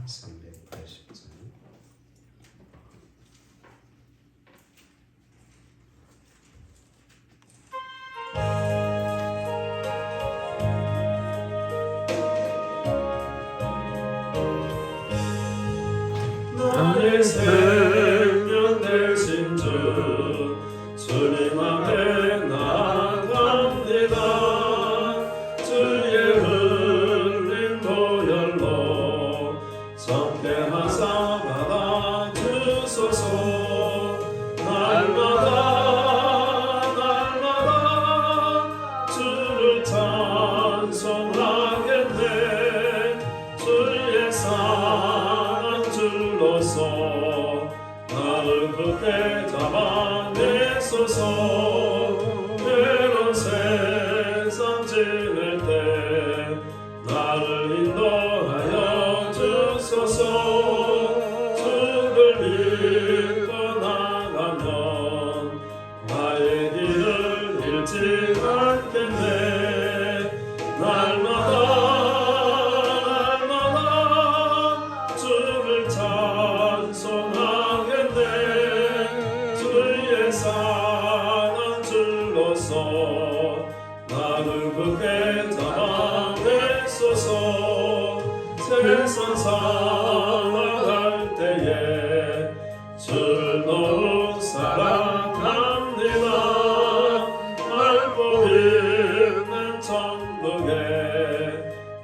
380장. 나의 생명 되신 주 주님 앞에 나아갑니다. 주의 흘린 보혈로 정케하사 받아주소서. 날마다 주를 찬송하겠네. 주의 사랑 줄로서 나를 굳게 잡아내소서. 때론 세상 지낼 때 나를 인도하여 주소서. 주를 믿고 나가면 나의 길을 잃지 않겠네. 날마다 주를 찬송하겠네. 주의 사랑 줄로서 나를 굳게 잡아내소서. 세상 살아갈 때에 주를 너무 사랑합니다. 알고 있는 천국에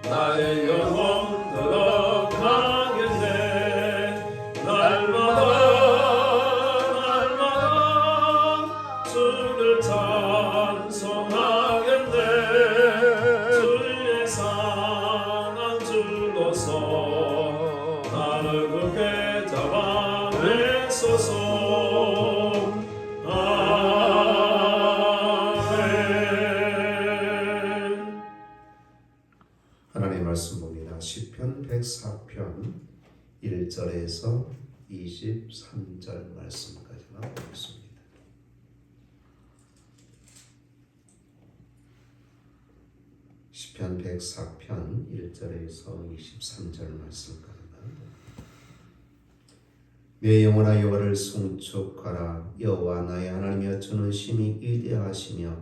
나의 영혼 들어가겠네. 날마다 주를 찬송하겠네. 주의 사랑 줄로서 나를 굳게 잡아내소서. 아멘. 하나님의 말씀 봅니다. 시편 104편 1절에서 23절 말씀까지만 보겠습니다. 시편 104편 1절에서 23절 말씀까지만. 내 영혼아 여호와를 송축하라. 여호와 나의 하나님이여 주는 심히 위대하시며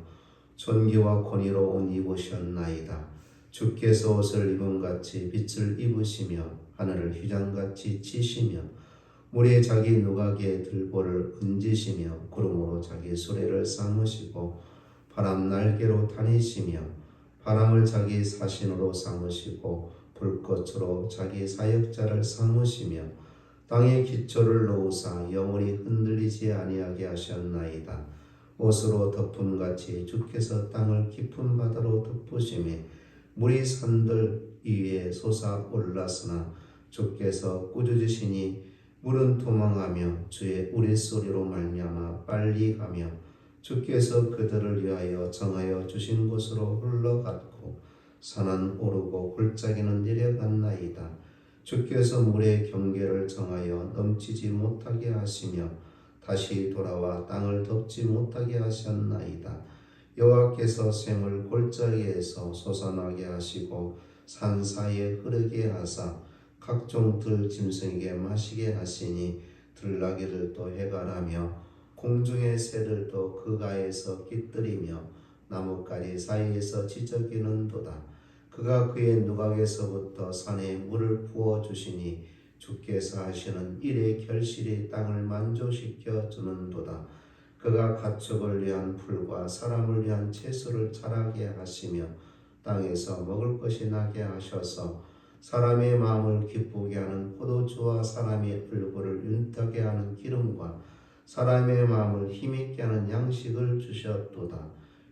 존귀와 권위로 옷 입으셨나이다. 주께서 옷을 입음같이 빛을 입으시며 하늘을 휘장같이 치시며 물에 자기 누각에 들보를 얹으시며 구름으로 자기 수레를 삼으시고 바람 날개로 다니시며 바람을 자기 사신으로 삼으시고 불꽃으로 자기 사역자를 삼으시며 땅에 기초를 놓으사 영원히 흔들리지 아니하게 하셨나이다. 옷으로 덮음같이 주께서 땅을 깊은 바다로 덮으시매 물이 산들 위에 솟아올랐으나 주께서 꾸짖으시니 물은 도망하며 주의 우레소리로 말미암아 빨리 가며 주께서 그들을 위하여 정하여 주신 곳으로 흘러갔고 산은 오르고 골짜기는 내려갔나이다. 주께서 물의 경계를 정하여 넘치지 못하게 하시며 다시 돌아와 땅을 덮지 못하게 하셨나이다. 여호와께서 샘을 골짜기에서 솟아나게 하시고 산 사이에 흐르게 하사 각종 들 짐승에게 마시게 하시니 들나귀들도 해가라며 공중의 새들도 그 가에서 깃들이며 나뭇가지 사이에서 지저귀는도다. 그가 그의 누각에서부터 산에 물을 부어주시니 주께서 하시는 일의 결실이 땅을 만족시켜 주는도다. 그가 가축을 위한 풀과 사람을 위한 채소를 자라게 하시며 땅에서 먹을 것이 나게 하셔서 사람의 마음을 기쁘게 하는 포도주와 사람의 얼굴을 윤탁게 하는 기름과 사람의 마음을 힘있게 하는 양식을 주셨도다.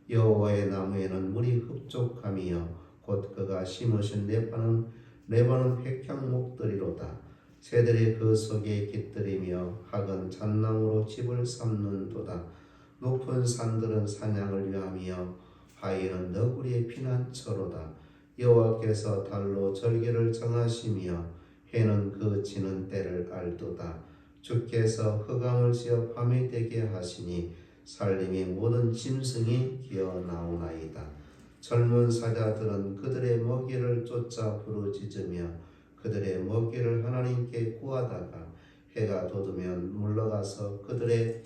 여호와의 나무에는 물이 흡족함이여 곧 그가 심으신 레바논 백향목들이로다. 새들이 그 속에 깃들이며 학은 잣나무로 집을 삼는도다. 높은 산들은 사냥을 위하며 바위는 너구리의 피난처로다. 여호와께서 달로 절기를 정하시며 해는 그 지는 때를 알도다. 주께서 흑암을 지어 밤이 되게 하시니 살림이 모든 짐승이 기어 나오나이다. 젊은 사자들은 그들의 먹이를 쫓아 부르짖으며 그들의 먹이를 하나님께 구하다가 해가 돋으면 물러가서 그들의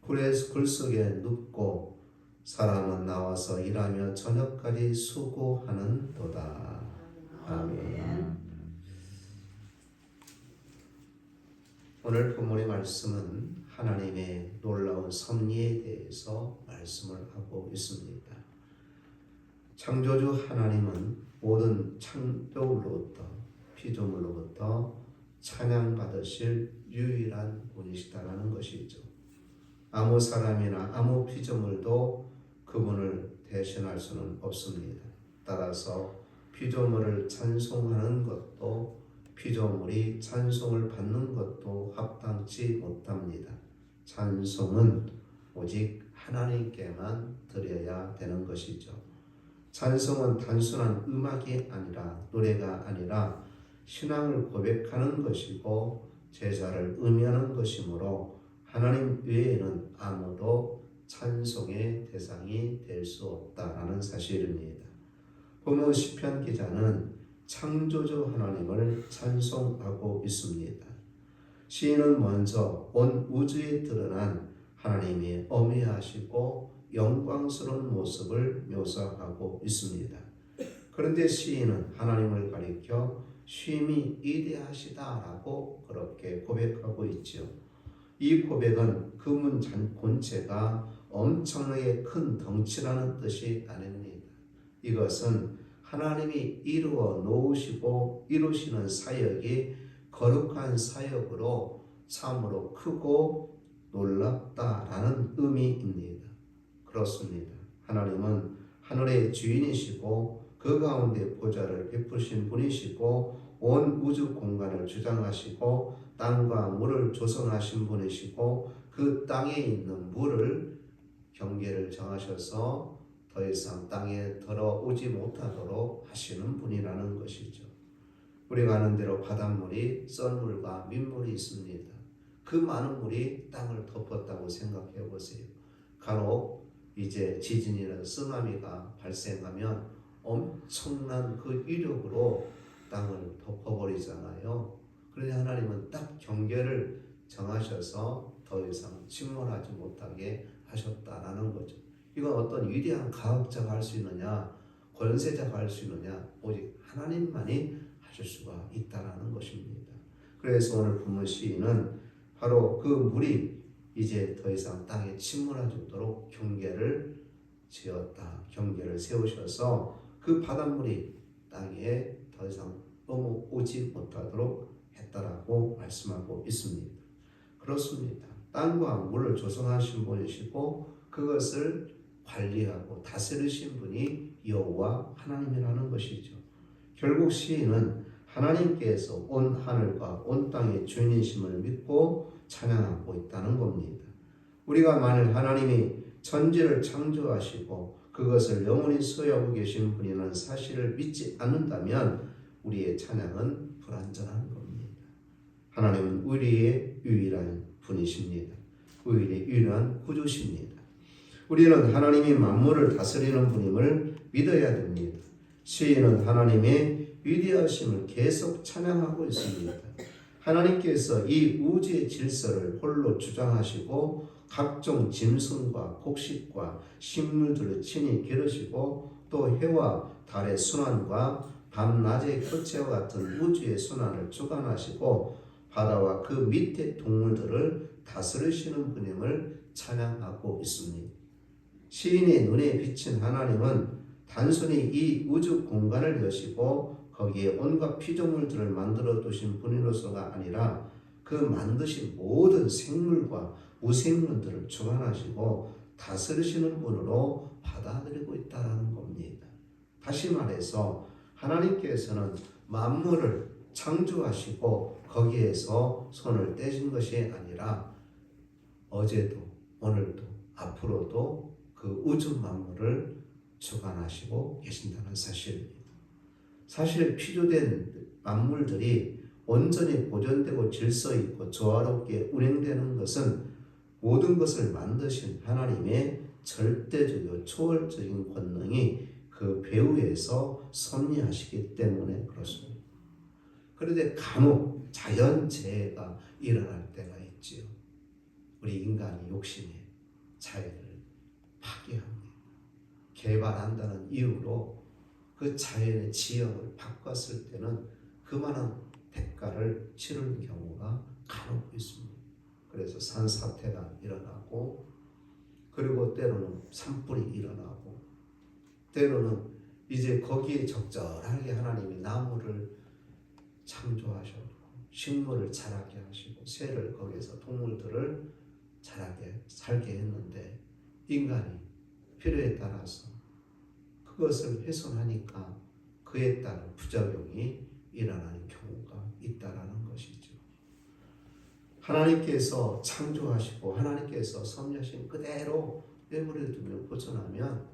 굴 속에 눕고 사람은 나와서 일하며 저녁까지 수고하는도다. 아멘. 오늘 본문의 말씀은 하나님의 놀라운 섭리에 대해서 말씀을 하고 있습니다. 창조주 하나님은 모든 창조물로부터 피조물로부터 찬양받으실 유일한 분이시다라는 것이죠. 아무 사람이나 아무 피조물도 그분을 대신할 수는 없습니다. 따라서 피조물을 찬송하는 것도 피조물이 찬송을 받는 것도 합당치 못합니다. 찬송은 오직 하나님께만 드려야 되는 것이죠. 찬송은 단순한 음악이 아니라 노래가 아니라 신앙을 고백하는 것이고 제사를 의미하는 것이므로 하나님 외에는 아무도 찬송의 대상이 될 수 없다라는 사실입니다. 본문 시편 기자는 창조주 하나님을 찬송하고 있습니다. 시인은 먼저 온 우주에 드러난 하나님의 어미하시고 영광스러운 모습을 묘사하고 있습니다. 그런데 시인은 하나님을 가리켜 쉼이 위대하시다라고 그렇게 고백하고 있지요. 이 고백은 그 문 본체가 엄청나게 큰 덩치라는 뜻이 아닙니다. 이것은 하나님이 이루어 놓으시고 이루시는 사역이 거룩한 사역으로 참으로 크고 놀랍다라는 의미입니다. 그렇습니다. 하나님은 하늘의 주인이시고 그 가운데 보좌를 베푸신 분이시고 온 우주 공간을 주장하시고 땅과 물을 조성하신 분이시고 그 땅에 있는 물을 경계를 정하셔서 더 이상 땅에 들어오지 못하도록 하시는 분이라는 것이죠. 우리가 아는 대로 바닷물이 썰물과 민물이 있습니다. 그 많은 물이 땅을 덮었다고 생각해 보세요. 간혹 이제 지진이나 쓰나미가 발생하면 엄청난 그 위력으로 땅을 덮어버리잖아요. 그런데 하나님은 딱 경계를 정하셔서 더 이상 침몰하지 못하게 하셨다라는 거죠. 이건 어떤 위대한 과학자가 할 수 있느냐, 권세자가 할 수 있느냐, 오직 하나님만이 하실 수가 있다라는 것입니다. 그래서 오늘 본문 시인은 바로 그 물이 이제 더 이상 땅에 침몰하지 않도록 경계를 지었다, 경계를 세우셔서 그 바닷물이 땅에 더 이상 넘어오지 못하도록 했다라고 말씀하고 있습니다. 그렇습니다. 땅과 물을 조성하신 분이시고 그것을 관리하고 다스리신 분이 여호와 하나님이라는 것이죠. 결국 시인은 하나님께서 온 하늘과 온 땅의 주인이심을 믿고 찬양하고 있다는 겁니다. 우리가 만일 하나님이 천지를 창조하시고 그것을 영원히 소유하고 계신 분이라는 사실을 믿지 않는다면 우리의 찬양은 불완전한 겁니다. 하나님은 우리의 유일한 분이십니다. 우리의 유일한 구주십니다. 우리는 하나님이 만물을 다스리는 분임을 믿어야 됩니다. 시인은 하나님의 위대하심을 계속 찬양하고 있습니다. 하나님께서 이 우주의 질서를 홀로 주장하시고 각종 짐승과 곡식과 식물들을 친히 기르시고 또 해와 달의 순환과 밤낮의 교체와 같은 우주의 순환을 주관하시고 바다와 그 밑에 동물들을 다스리시는 분임을 찬양하고 있습니다. 시인의 눈에 비친 하나님은 단순히 이 우주 공간을 여시고 거기에 온갖 피조물들을 만들어 두신 분으로서가 아니라 그 만드신 모든 생물과 무생물들을 주관하시고 다스리시는 분으로 받아들이고 있다는 겁니다. 다시 말해서 하나님께서는 만물을 창조하시고 거기에서 손을 떼신 것이 아니라 어제도 오늘도 앞으로도 그 우주 만물을 주관하시고 계신다는 사실입니다. 사실 피조된 만물들이 온전히 보존되고 질서 있고 조화롭게 운행되는 것은 모든 것을 만드신 하나님의 절대적이고 초월적인 권능이 그 배후에서 섭리하시기 때문에 그렇습니다. 그런데 간혹 자연재해가 일어날 때가 있지요. 우리 인간이 욕심에 자연을 파괴합니다. 개발한다는 이유로 그 자연의 지형을 바꿨을 때는 그만한 대가를 치르는 경우가 간혹 있습니다. 그래서 산사태가 일어나고, 그리고 때로는 산불이 일어나고, 때로는 이제 거기에 적절하게 하나님이 나무를 창조하셨고 식물을 자라게 하시고 새를 거기에서 동물들을 자라게 살게 했는데, 인간이 필요에 따라서 그것을 훼손하니까 그에 따른 부작용이 일어나는 경우가 있다라는 것이죠. 하나님께서 창조하시고 하나님께서 섭리하신 그대로 내버려 두면 벗어나면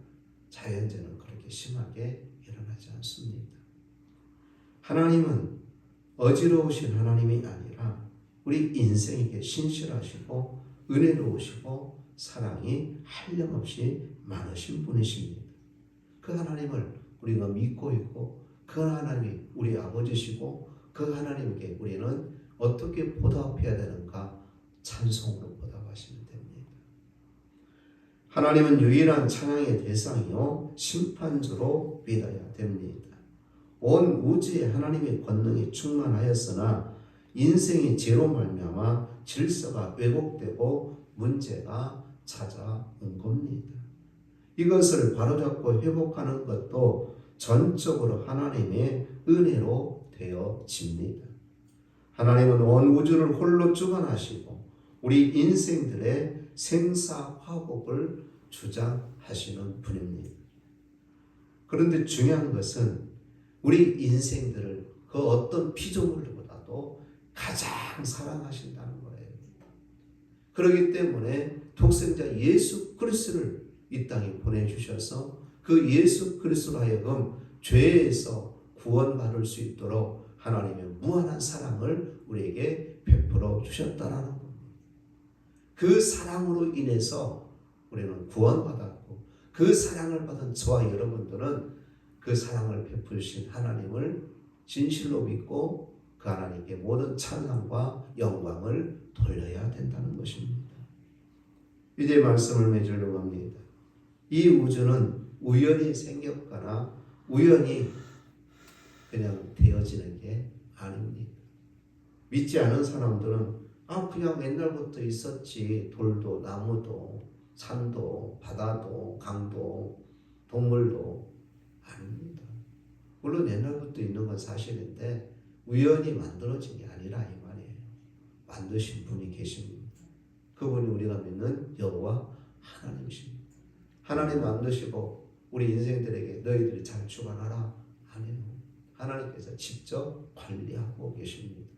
자연재해는 그렇게 심하게 일어나지 않습니다. 하나님은 어지러우신 하나님이 아니라 우리 인생에게 신실하시고 은혜로우시고 사랑이 한량없이 많으신 분이십니다. 그 하나님을 우리가 믿고 있고, 그 하나님이 우리 아버지시고, 그 하나님께 우리는 어떻게 보답해야 되는가? 찬송으로 보답하시면 됩니다. 하나님은 유일한 찬양의 대상이요 심판주로 믿어야 됩니다. 온 우주에 하나님의 권능이 충만하였으나 인생의 죄로 말미암아 질서가 왜곡되고 문제가 찾아온 겁니다. 이것을 바로잡고 회복하는 것도 전적으로 하나님의 은혜로 되어집니다. 하나님은 온 우주를 홀로 주관하시고 우리 인생들의 생사화복을 주장하시는 분입니다. 그런데 중요한 것은 우리 인생들을 그 어떤 피조물보다도 가장 사랑하신다는 거예요. 그렇기 때문에 독생자 예수 그리스도를 이 땅에 보내주셔서 그 예수 그리스도로 하여금 죄에서 구원받을 수 있도록 하나님의 무한한 사랑을 우리에게 베풀어 주셨다라는 겁니다. 그 사랑으로 인해서 우리는 구원받았고, 그 사랑을 받은 저와 여러분들은 그 사랑을 베푸신 하나님을 진실로 믿고 그 하나님께 모든 찬양과 영광을 돌려야 된다는 것입니다. 이제 말씀을 맺으려고 합니다. 이 우주는 우연히 생겼거나 우연히 그냥 되어지는 게 아닙니다. 믿지 않은 사람들은 그냥 옛날부터 있었지. 돌도 나무도 산도 바다도 강도 동물도 아닙니다. 물론 옛날부터 있는 건 사실인데 우연히 만들어진 게 아니라 이 말이에요. 만드신 분이 계십니다. 그분이 우리가 믿는 여호와 하나님이십니다. 하나님 만드시고 우리 인생들에게 너희들이 잘 주관하라 아니에요. 하나님께서 직접 관리하고 계십니다.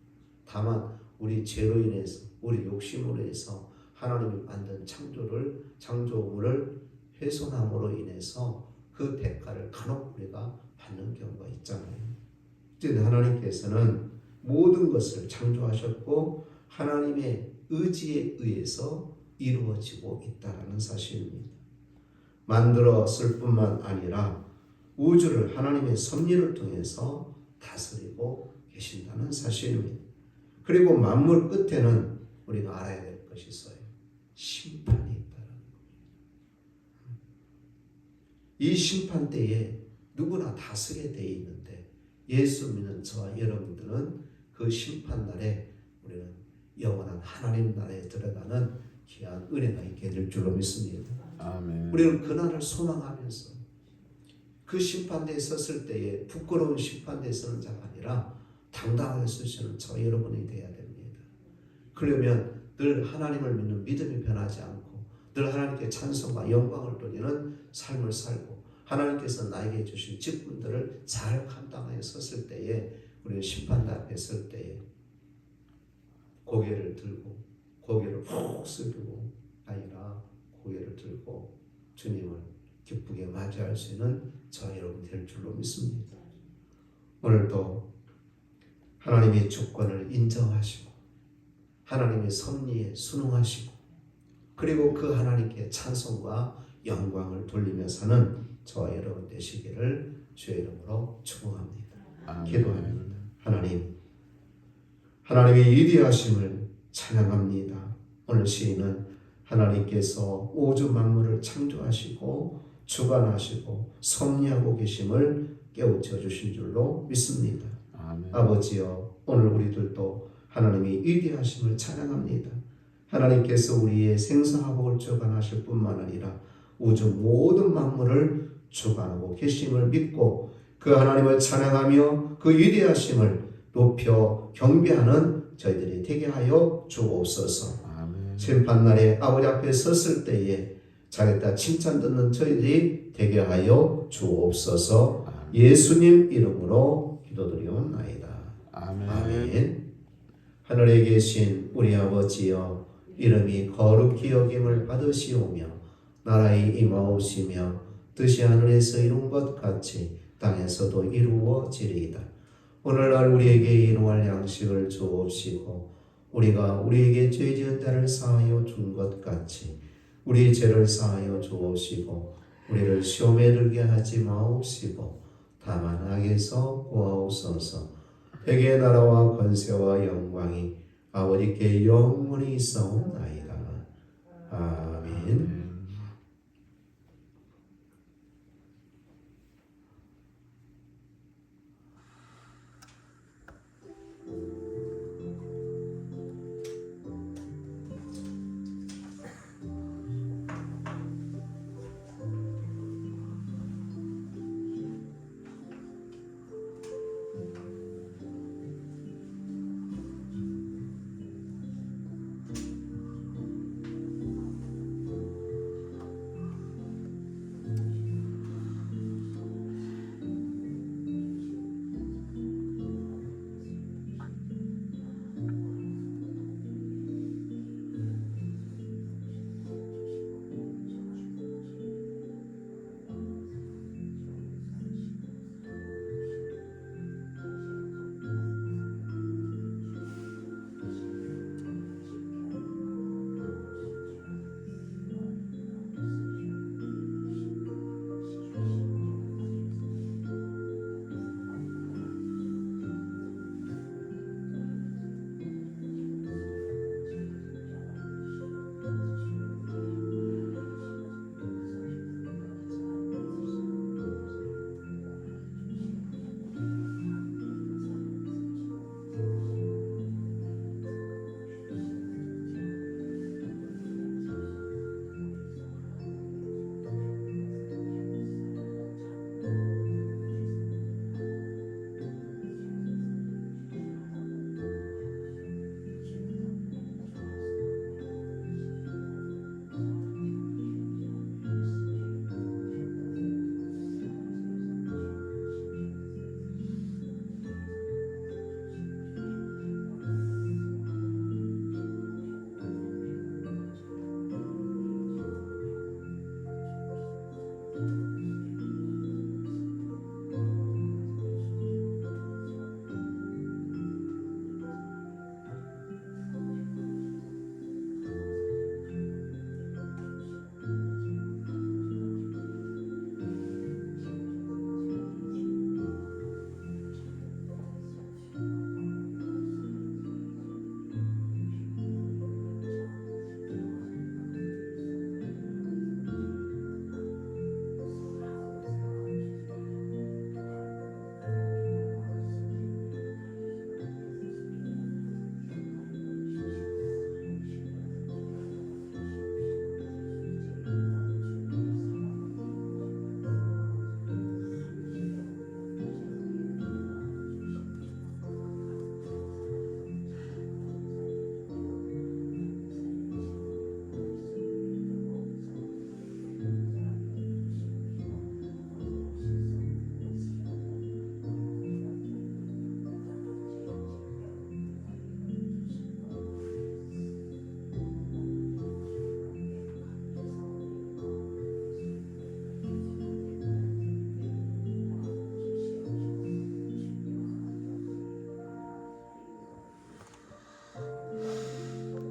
다만 우리 죄로 인해서, 우리 욕심으로 인해서 하나님이 만든 창조물을 훼손함으로 인해서 그 대가를 간혹 우리가 받는 경우가 있잖아요. 그런데 하나님께서는 모든 것을 창조하셨고 하나님의 의지에 의해서 이루어지고 있다는 사실입니다. 만들었을 뿐만 아니라 우주를 하나님의 섭리를 통해서 다스리고 계신다는 사실입니다. 그리고 만물 끝에는 우리가 알아야 될 것이 있어요. 심판이 있다는 겁니다. 이 심판 때에 누구나 다스게 되어 있는데 예수 믿는 저와 여러분들은 그 심판 날에 우리는 영원한 하나님 나라에 들어가는 귀한 은혜가 있게 될 줄로 믿습니다. 아멘. 우리는 그날을 소망하면서 그 심판대에 섰을 때에 부끄러운 심판대에 서는 자가 아니라 당당하게 서시는 저 여러분이 되어야 됩니다. 그러면 늘 하나님을 믿는 믿음이 변하지 않고 늘 하나님께 찬송과 영광을 돌리는 삶을 살고 하나님께서 나에게 주신 직분들을 잘 감당하여 섰을 때에 우리는 심판대 앞에 설 때에 고개를 들고 고개를 푹 숙이고 아니라 고개를 들고 주님을 기쁘게 맞이할 수 있는 저 여러분 될 줄로 믿습니다. 오늘도 하나님의 주권을 인정하시고 하나님의 섭리에 순응하시고 그리고 그 하나님께 찬송과 영광을 돌리며 사는 저와 여러분 되시기를 주의 이름으로 축복합니다. 아멘. 기도합니다. 하나님, 하나님의 위대하심을 찬양합니다. 오늘 시인은 하나님께서 우주 만물을 창조하시고 주관하시고 섭리하고 계심을 깨우쳐 주신 줄로 믿습니다. 아멘. 아버지여, 오늘 우리들도 하나님의 위대하심을 찬양합니다. 하나님께서 우리의 생사화복을 주관하실 뿐만 아니라 우주 모든 만물을 주관하고 계심을 믿고 그 하나님을 찬양하며 그 위대하심을 높여 경배하는 저희들이 되게 하여 주옵소서. 아멘. 심판날에 아버지 앞에 섰을 때에 자기다 칭찬 듣는 저희들이 되게 하여 주옵소서. 예수님 이름으로 기도드리옵나이다. 아멘. 아멘. 하늘에 계신 우리 아버지여, 이름이 거룩히 여김을 받으시오며 나라의 임하오시며 뜻이 하늘에서 이룬 것 같이 땅에서도 이루어지리이다. 오늘날 우리에게 일용할 양식을 주옵시고 우리가 우리에게 죄 지은 자를 사하여 준 것 같이 우리 죄를 사하여 주옵시고 우리를 시험에 들게 하지 마옵시고 다만 악에서 구하옵소서. 백의 나라와 권세와 영광이 아버지께 영원히 있사옵나이다. 아멘.